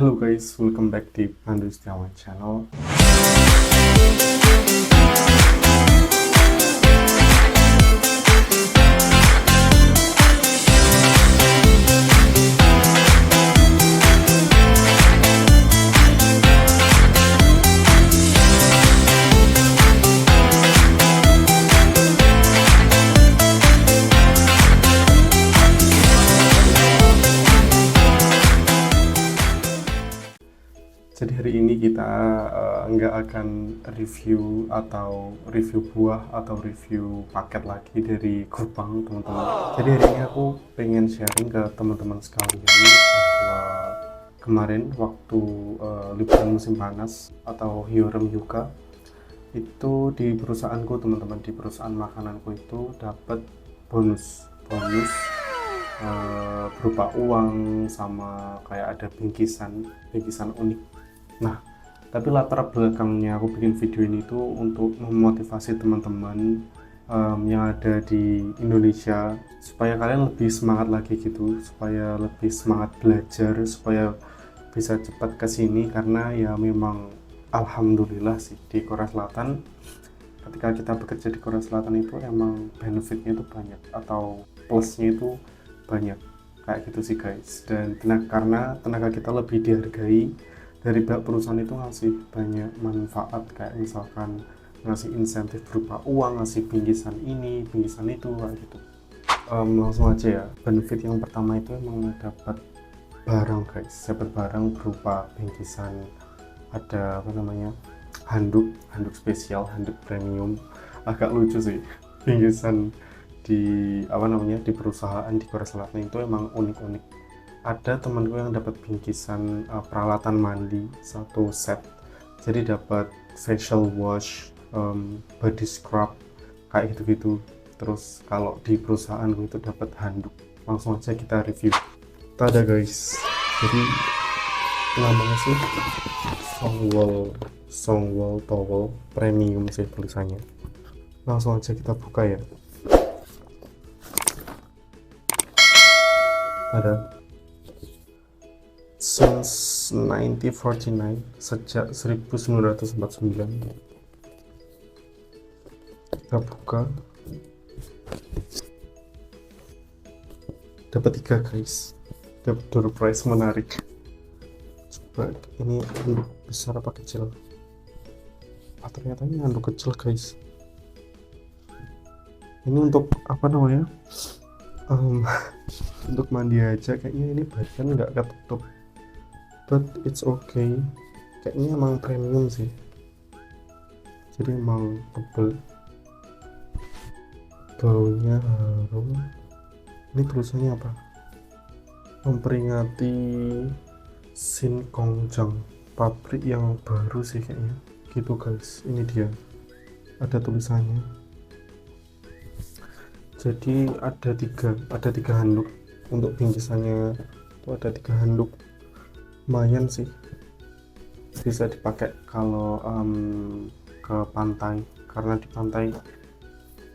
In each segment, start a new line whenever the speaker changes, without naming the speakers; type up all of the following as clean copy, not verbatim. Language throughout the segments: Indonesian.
Halo guys, welcome back di Pandu Setiawan Channel. Jadi hari ini kita nggak akan review buah atau review paket lagi dari Coupang, teman-teman. Jadi hari ini aku pengen sharing ke teman-teman sekalian bahwa kemarin waktu liburan musim panas atau Hyorem Hyuga itu di perusahaanku, teman-teman, di perusahaan makananku itu dapat bonus berupa uang sama kayak ada bingkisan unik. Nah, tapi latar belakangnya aku bikin video ini tuh untuk memotivasi teman-teman yang ada di Indonesia supaya kalian lebih semangat lagi gitu, supaya lebih semangat belajar, supaya bisa cepat ke sini. Karena ya memang alhamdulillah sih di Korea Selatan, ketika kita bekerja di Korea Selatan itu emang benefitnya itu banyak atau plusnya itu banyak kayak gitu sih guys. Dan karena tenaga kita lebih dihargai, dari pihak perusahaan itu ngasih banyak manfaat, kayak misalkan ngasih insentif berupa uang, ngasih bingkisan ini, bingkisan itu, kayak gitu. Langsung aja ya, benefit yang pertama itu emang dapat barang guys, dapat barang berupa bingkisan, ada handuk spesial, handuk premium. Agak lucu sih, bingkisan di di perusahaan di Korea Selatan itu emang unik-unik. Ada temanku yang dapat bingkisan peralatan mandi satu set, jadi dapat facial wash, body scrub kayak gitu-gitu. Terus kalau di perusahaanku itu dapat handuk. Langsung aja kita review. Tada guys, jadi namanya sih Songwall Towel Premium sih tulisannya. Langsung aja kita buka ya. Ada since 1949, sejak 1949. Kita buka, dapat 3 guys, dapat door prize menarik. Coba ini handuk besar apa kecil? Ternyata ini handuk kecil guys. Ini untuk untuk mandi aja, kayaknya ini bagian nggak ketutup, but it's okay. Kayaknya emang premium sih, jadi emang tebel, baunya harum. Ini tulisannya apa? Memperingati Sinkongjang, pabrik yang baru sih kayaknya gitu guys. Ini dia, ada tulisannya. Jadi ada tiga handuk untuk bingkisannya itu, ada 3 handuk. Lumayan sih, bisa dipakai kalau ke pantai, karena di pantai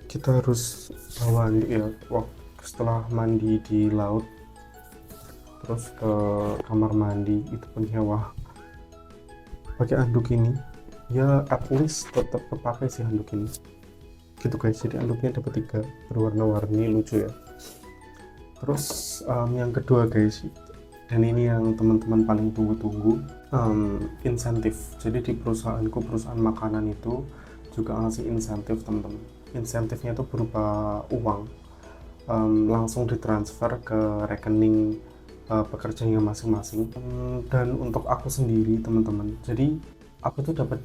kita harus bawa handuk ya setelah mandi di laut, terus ke kamar mandi itu pun nyawa pakai handuk ini ya, at least tetap kepakai sih handuk ini gitu guys. Jadi handuknya dapat 3 berwarna-warni, lucu ya. Terus yang kedua guys, dan ini yang teman-teman paling tunggu-tunggu, insentif. Jadi di perusahaanku, perusahaan makanan itu juga ngasih insentif, teman-teman. Insentifnya itu berupa uang, langsung ditransfer ke rekening pekerjanya masing-masing. Dan untuk aku sendiri, teman-teman, jadi aku tuh dapat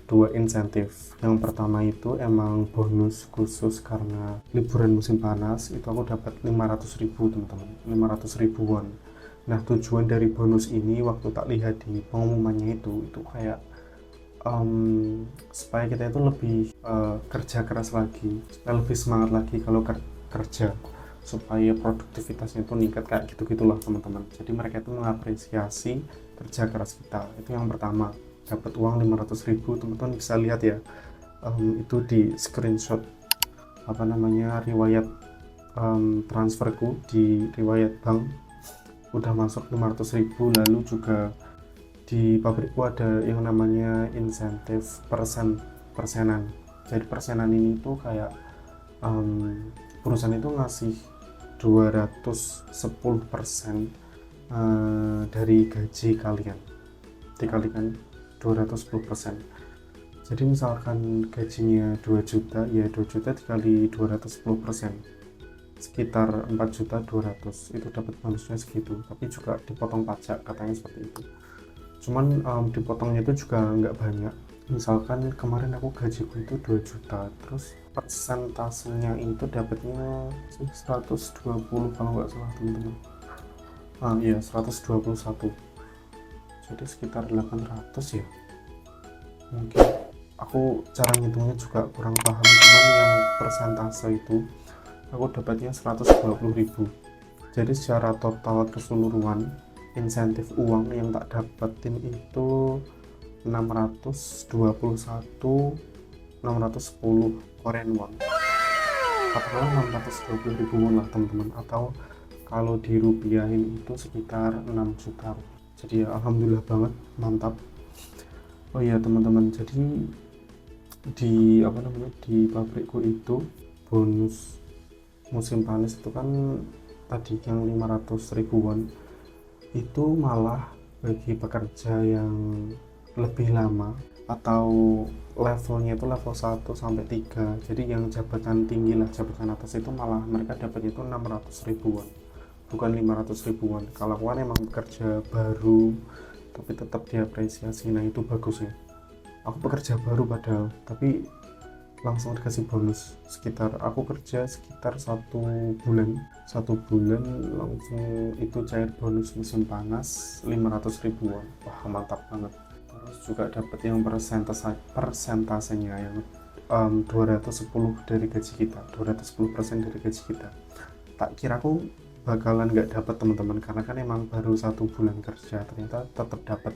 dua insentif. Yang pertama itu emang bonus khusus karena liburan musim panas, itu aku dapat 500.000 teman-teman, 500.000 won. Nah, tujuan dari bonus ini waktu tak lihat di pengumumannya itu kayak supaya kita itu lebih kerja keras lagi, supaya lebih semangat lagi kalau kerja, supaya produktivitasnya itu meningkat, kayak gitu-gitulah teman-teman. Jadi mereka itu mengapresiasi kerja keras kita. Itu yang pertama, dapat uang 500.000. Teman-teman bisa lihat ya, itu di screenshot riwayat transferku di riwayat bank. udah masuk 500.000. Lalu juga di pabrikku ada yang namanya insentif persenan. Jadi persenan ini tuh kayak perusahaan itu ngasih 210% dari gaji kalian, dikalikan 210%. Jadi misalkan gajinya 2 juta, ya 2 juta dikali 210%, sekitar 4.200.000, itu dapat bonusnya segitu. Tapi juga dipotong pajak, katanya seperti itu. Cuman dipotongnya itu juga nggak banyak. Misalkan kemarin aku gajiku itu 2 juta, terus persentasenya itu dapatnya 120 kalau nggak salah teman-teman. Iya 121, jadi sekitar 800 ya mungkin. Aku cara ngitungnya juga kurang paham, cuman yang persentase itu aku dapatnya 120.000. Jadi secara total keseluruhan insentif uang yang tak dapetin itu 610 Korean won, katakanlah 620.000 won lah teman-teman, atau kalau dirupiahin itu sekitar 6 juta. Jadi ya alhamdulillah banget, mantap. Oh iya teman-teman, jadi di pabrikku itu bonus musim panas itu kan tadi yang 500.000 won itu malah bagi pekerja yang lebih lama atau levelnya itu level 1 sampai 3. Jadi yang jabatan tinggi lah, jabatan atas itu malah mereka dapatnya itu 600.000 won, bukan 500.000 won. Kalau kan emang bekerja baru tapi tetap diapresiasi, nah itu bagus ya. Aku pekerja baru padahal, tapi langsung dikasih bonus. Aku kerja sekitar 1 bulan langsung itu cair bonus musim panas 500.000 won. Wah mantap banget. Terus juga dapat yang persentasenya yang 210 dari gaji kita, 210% dari gaji kita. Tak kira aku bakalan nggak dapat teman-teman, karena kan emang baru 1 bulan kerja, ternyata tetap dapat.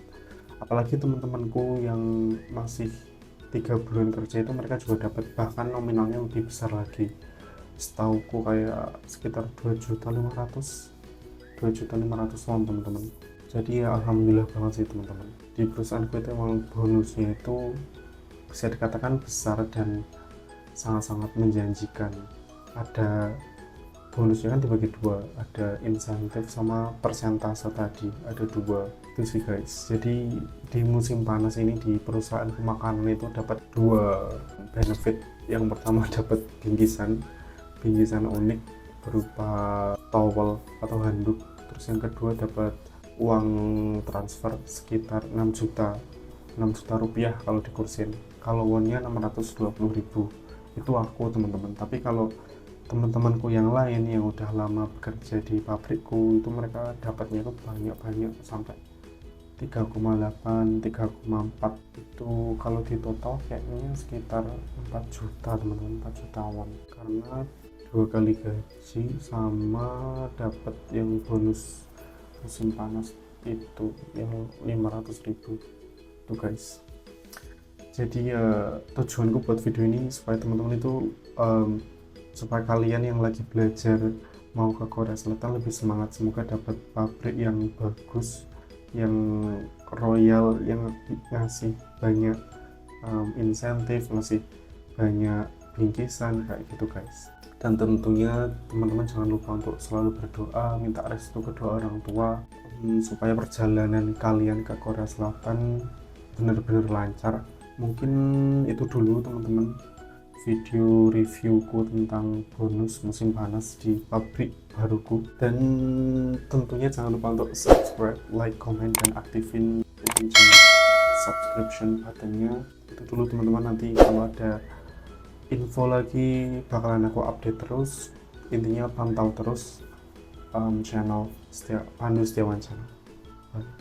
Apalagi teman-temanku yang masih 3 bulan kerja itu mereka juga dapat, bahkan nominalnya lebih besar lagi. Setauku kayak sekitar 2.500.000 won teman-teman. Jadi ya alhamdulillah banget sih teman-teman. Di perusahaanku itu emang bonusnya itu bisa dikatakan besar dan sangat-sangat menjanjikan. Ada bonusnya kan dibagi dua, ada insentif sama persentase tadi, ada dua itu sih guys. Jadi di musim panas ini di perusahaan makanan itu dapat 2 benefit. Yang pertama dapat bingkisan unik berupa towel atau handuk. Terus yang kedua dapat uang transfer sekitar 6 juta rupiah kalau dikursin. Kalau wonnya 620.000. Itu aku teman-teman. Tapi kalau teman-temanku yang lain yang udah lama bekerja di pabrikku itu mereka dapatnya itu banyak sampai 3,8, 3,4. Itu kalau di total kayaknya sekitar 4 juta teman-teman, 4 juta won, karena 2 kali gaji sama dapat yang bonus musim panas itu yang 500.000 tuh guys. Jadi ya tujuanku buat video ini supaya teman-teman itu supaya kalian yang lagi belajar mau ke Korea Selatan lebih semangat. Semoga dapat pabrik yang bagus, yang royal, yang ngasih banyak insentif, ngasih banyak bingkisan kayak gitu guys. Dan tentunya teman-teman jangan lupa untuk selalu berdoa, minta restu kedua orang tua supaya perjalanan kalian ke Korea Selatan benar-benar lancar. Mungkin itu dulu teman-teman video reviewku tentang bonus musim panas di pabrik baruku. Dan tentunya jangan lupa untuk subscribe, like, comment, dan aktifin lonceng subscription buttonnya. Itu dulu teman-teman, nanti kalau ada info lagi bakalan aku update terus. Intinya pantau terus channel Pandu Setiawan channel. Bye.